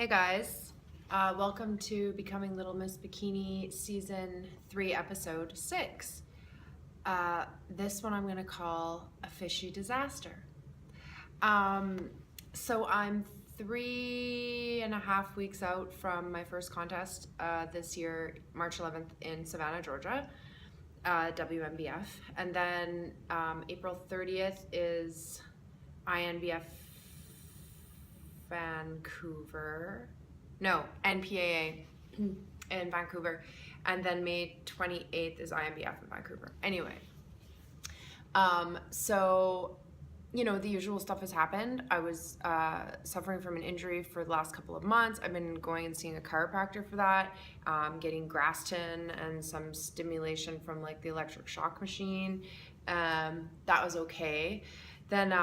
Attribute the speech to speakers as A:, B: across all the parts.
A: guys, welcome to Becoming Little Miss Bikini Season 3, Episode 6. This one I'm going to call a fishy disaster. So I'm 3.5 weeks out from my first contest this year, March 11th in Savannah, Georgia, WMBF. And then April 30th is INBF NPAA in Vancouver, and then May 28th is INBF in Vancouver. Anyway, so you know, the usual stuff has happened. I was suffering from an injury for the last couple of months. I've been going and seeing a chiropractor for that, getting Graston and some stimulation from like the electric shock machine. That was okay. Then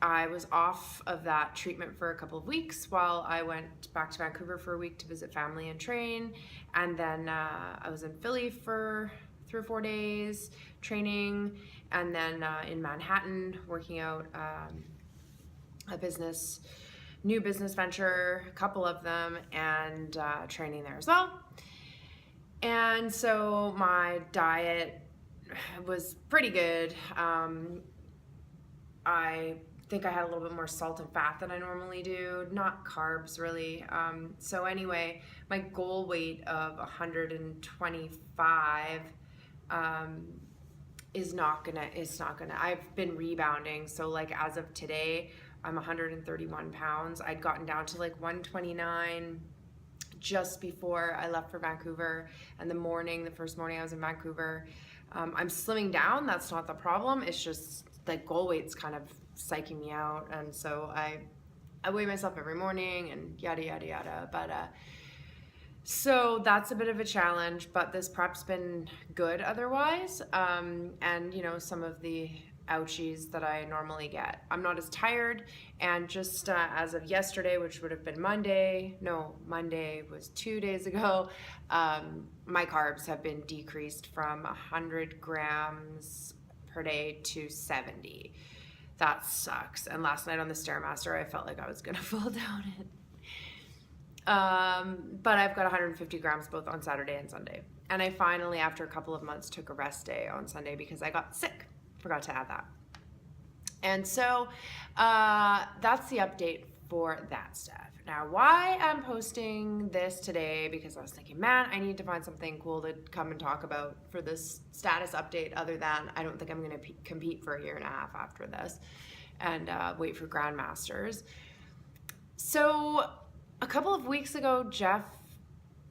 A: I was off of that treatment for a couple of weeks while I went back to Vancouver for a week to visit family and train. And then I was in Philly for 3 or 4 days training, and then in Manhattan working out a new business venture, a couple of them, and training there as well. And so my diet was pretty good. I think I had a little bit more salt and fat than I normally do, not carbs really. So anyway, my goal weight of 125 is not gonna, I've been rebounding. So like as of today, I'm 131 pounds. I'd gotten down to like 129 just before I left for Vancouver, and the first morning I was in Vancouver. I'm slimming down, that's not the problem. It's just like goal weight's kind of psyching me out, and so I weigh myself every morning and yada yada yada. But so that's a bit of a challenge, but this prep's been good otherwise. And you know, some of the ouchies that I normally get, I'm not as tired. And just as of yesterday, which would have been Monday was 2 days ago, my carbs have been decreased from 100 grams per day to 70. That sucks. And last night on the Stairmaster, I felt like I was gonna fall down it. But I've got 150 grams both on Saturday and Sunday. And I finally, after a couple of months, took a rest day on Sunday because I got sick. Forgot to add that. And so that's the update for that stuff. Now, why I'm posting this today, because I was thinking, man, I need to find something cool to come and talk about for this status update, other than I don't think I'm going to compete for 1.5 years after this and wait for Grandmasters. So a couple of weeks ago, Jeff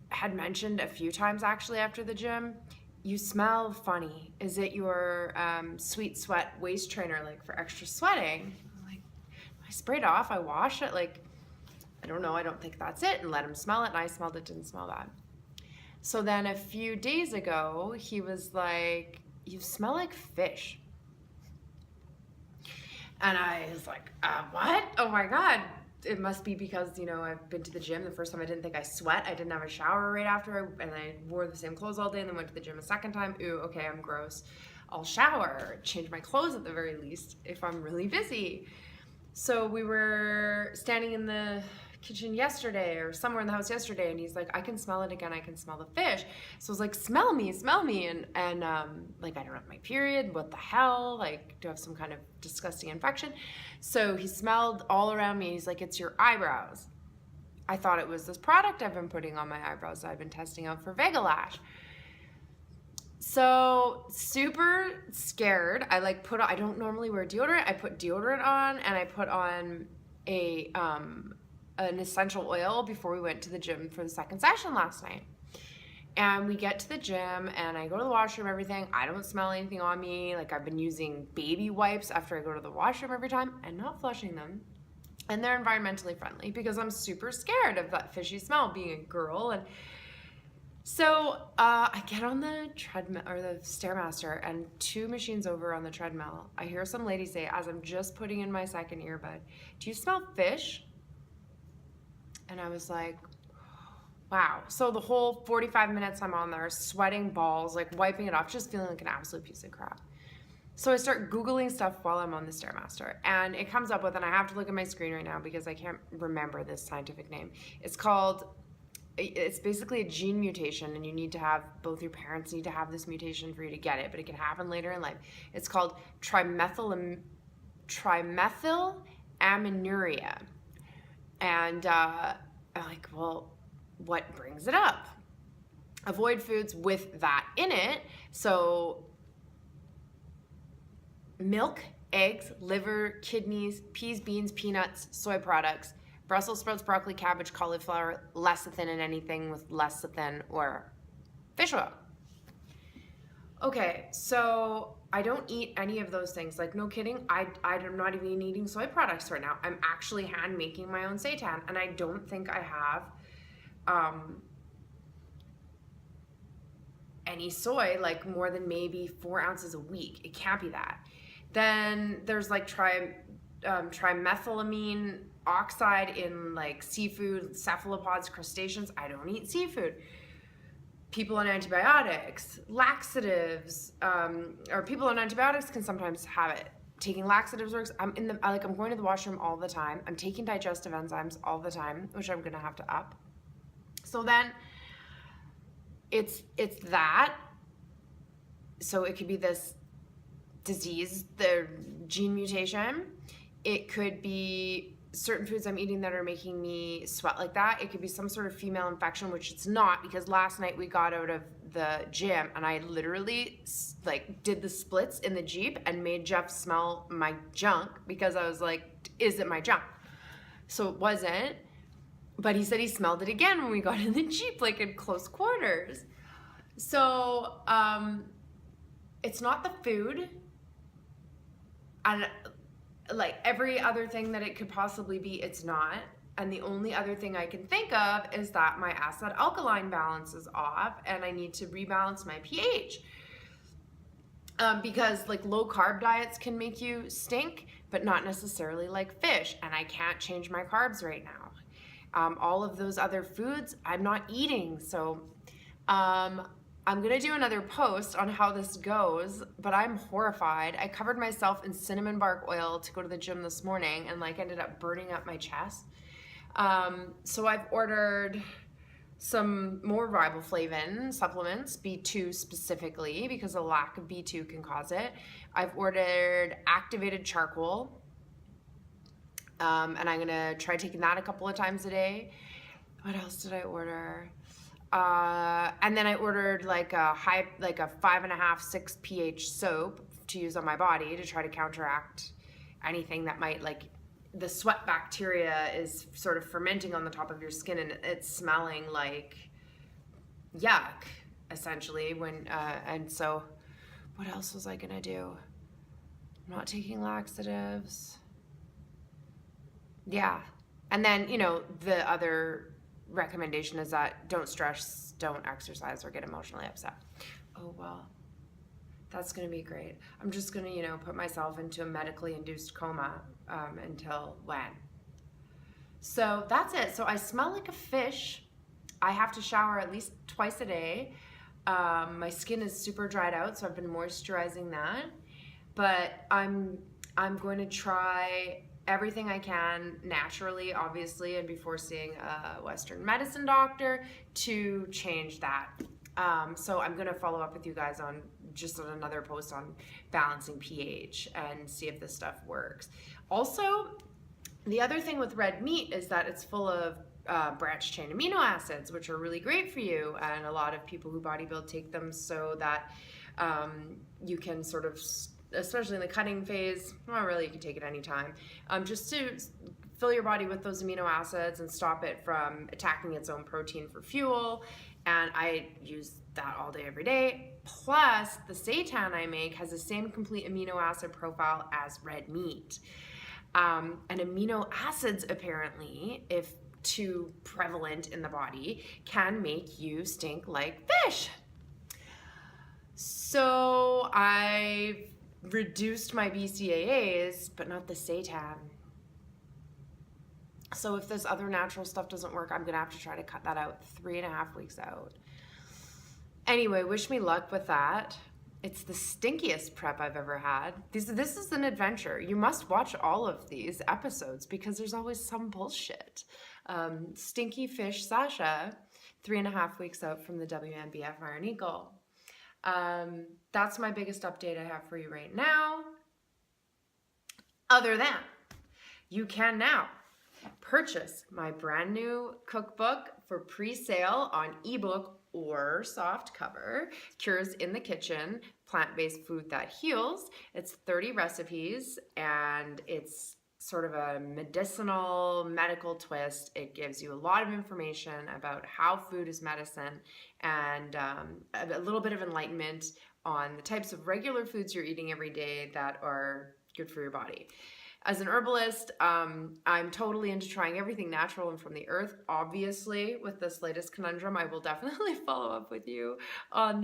A: had mentioned a few times actually after the gym, you smell funny. Is it your Sweet Sweat waist trainer, like for extra sweating? I'm like, I sprayed off, I washed it, like, I don't know, I don't think that's it, and let him smell it, and I smelled it, didn't smell bad. So then a few days ago, he was like, you smell like fish. And I was like, what? Oh my God. It must be because, you know, I've been to the gym. The first time I didn't think I sweat. I didn't have a shower right after, and I wore the same clothes all day and then went to the gym a second time. Ooh, okay, I'm gross. I'll shower, change my clothes at the very least if I'm really busy. So we were standing in the kitchen yesterday or somewhere in the house yesterday, and he's like, I can smell it again, I can smell the fish. So I was like, smell me, and like, I don't have my period, what the hell, like, do I have some kind of disgusting infection? So he smelled all around me, he's like, it's your eyebrows. I thought it was this product I've been putting on my eyebrows that I've been testing out for Vega Lash. So super scared. I don't normally wear deodorant. I put deodorant on, and I put on an essential oil before we went to the gym for the second session last night. And we get to the gym, and I go to the washroom, everything. I don't smell anything on me. Like, I've been using baby wipes after I go to the washroom every time and not flushing them. And they're environmentally friendly because I'm super scared of that fishy smell, being a girl. And so I get on the treadmill or the Stairmaster, and 2 machines over on the treadmill, I hear some lady say, as I'm just putting in my second earbud, do you smell fish? And I was like, wow. So the whole 45 minutes I'm on there, sweating balls, like wiping it off, just feeling like an absolute piece of crap. So I start Googling stuff while I'm on the Stairmaster, and it comes up with, and I have to look at my screen right now because I can't remember this scientific name. It's basically a gene mutation, and you need to have, both your parents need to have this mutation for you to get it, but it can happen later in life. It's called trimethylaminuria. And I'm like, well, what brings it up? Avoid foods with that in it. So milk, eggs, liver, kidneys, peas, beans, peanuts, soy products, Brussels sprouts, broccoli, cabbage, cauliflower, lecithin in anything with lecithin, or fish oil. Okay, so I don't eat any of those things. Like, no kidding, I'm not even eating soy products right now. I'm actually hand making my own seitan, and I don't think I have any soy, like more than maybe 4 ounces a week. It can't be that. Then there's like trimethylamine oxide in like seafood, cephalopods, crustaceans. I don't eat seafood. People on antibiotics, laxatives, or people on antibiotics can sometimes have it. Taking laxatives works. I'm going to the washroom all the time. I'm taking digestive enzymes all the time, which I'm gonna have to up. So then it's that. So it could be this disease, the gene mutation. It could be certain foods I'm eating that are making me sweat like that. It could be some sort of female infection, which it's not, because last night we got out of the gym and I literally like did the splits in the Jeep and made Jeff smell my junk because I was like, is it my junk? So it wasn't, but he said he smelled it again when we got in the Jeep, like in close quarters. So it's not the food. And like every other thing that it could possibly be, it's not. And the only other thing I can think of is that my acid alkaline balance is off and I need to rebalance my pH. Because like low carb diets can make you stink, but not necessarily like fish. And I can't change my carbs right now. All of those other foods I'm not eating. So I'm gonna do another post on how this goes, but I'm horrified. I covered myself in cinnamon bark oil to go to the gym this morning and like ended up burning up my chest. So I've ordered some more riboflavin supplements, B2 specifically, because a lack of B2 can cause it. I've ordered activated charcoal, and I'm gonna try taking that a couple of times a day. What else did I order? And then I ordered like a 5.5, 6 pH soap to use on my body to try to counteract anything that might, like, the sweat bacteria is sort of fermenting on the top of your skin and it's smelling like yuck, essentially. And so what else was I gonna do? I'm not taking laxatives. Yeah. And then, you know, the other recommendation is that don't stress, don't exercise, or get emotionally upset. Oh, well, that's going to be great. I'm just going to, you know, put myself into a medically induced coma until when? So that's it. So I smell like a fish. I have to shower at least twice a day. My skin is super dried out, so I've been moisturizing that. But I'm going to try everything I can naturally, obviously, and before seeing a Western medicine doctor to change that. So I'm gonna follow up with you guys on another post on balancing pH and see if this stuff works. Also, the other thing with red meat is that it's full of branched chain amino acids, which are really great for you, and a lot of people who bodybuild take them so that you can sort of, especially in the cutting phase, well, really, you can take it anytime, just to fill your body with those amino acids and stop it from attacking its own protein for fuel. And I use that all day, every day. Plus, the seitan I make has the same complete amino acid profile as red meat. And amino acids, apparently, if too prevalent in the body, can make you stink like fish. So I've reduced my BCAAs, but not the seitan. So if this other natural stuff doesn't work, I'm gonna have to try to cut that out 3.5 weeks out. Anyway, wish me luck with that. It's the stinkiest prep I've ever had. This is an adventure. You must watch all of these episodes because there's always some bullshit. Stinky Fish Sasha, 3.5 weeks out from the WNBF Iron Eagle. That's my biggest update I have for you right now. Other than, you can now purchase my brand new cookbook for pre-sale on ebook or soft cover, Cures in the Kitchen, Plant-Based Food That Heals. It's 30 recipes and it's sort of a medicinal, medical twist. It gives you a lot of information about how food is medicine and a little bit of enlightenment on the types of regular foods you're eating every day that are good for your body. As an herbalist, I'm totally into trying everything natural and from the earth. Obviously, with this latest conundrum, I will definitely follow up with you on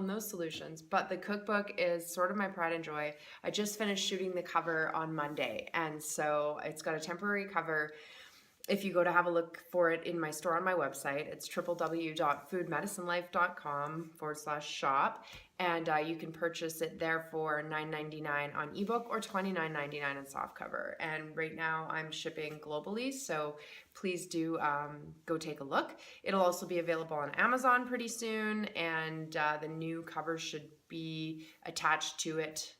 A: those solutions. But the cookbook is sort of my pride and joy. I just finished shooting the cover on Monday, and so it's got a temporary cover. If you go to have a look for it in my store on my website, it's www.foodmedicinelife.com/shop. And you can purchase it there for $9.99 on ebook or $29.99 on softcover. And right now I'm shipping globally, so please do go take a look. It'll also be available on Amazon pretty soon, and the new cover should be attached to it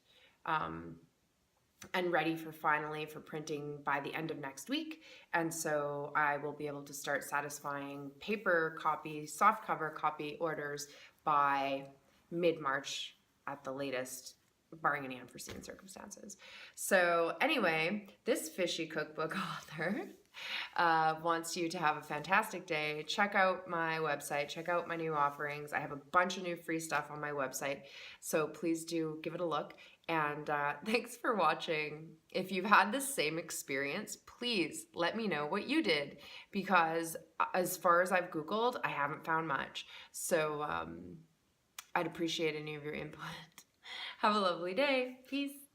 A: and ready for printing by the end of next week. And so I will be able to start satisfying paper copy, softcover copy orders by mid-March at the latest, barring any unforeseen circumstances. So anyway, this fishy cookbook author wants you to have a fantastic day. Check out my website, check out my new offerings. I have a bunch of new free stuff on my website, so please do give it a look. And thanks for watching. If you've had the same experience, please let me know what you did, because as far as I've Googled, I haven't found much. So I'd appreciate any of your input. Have a lovely day. Peace.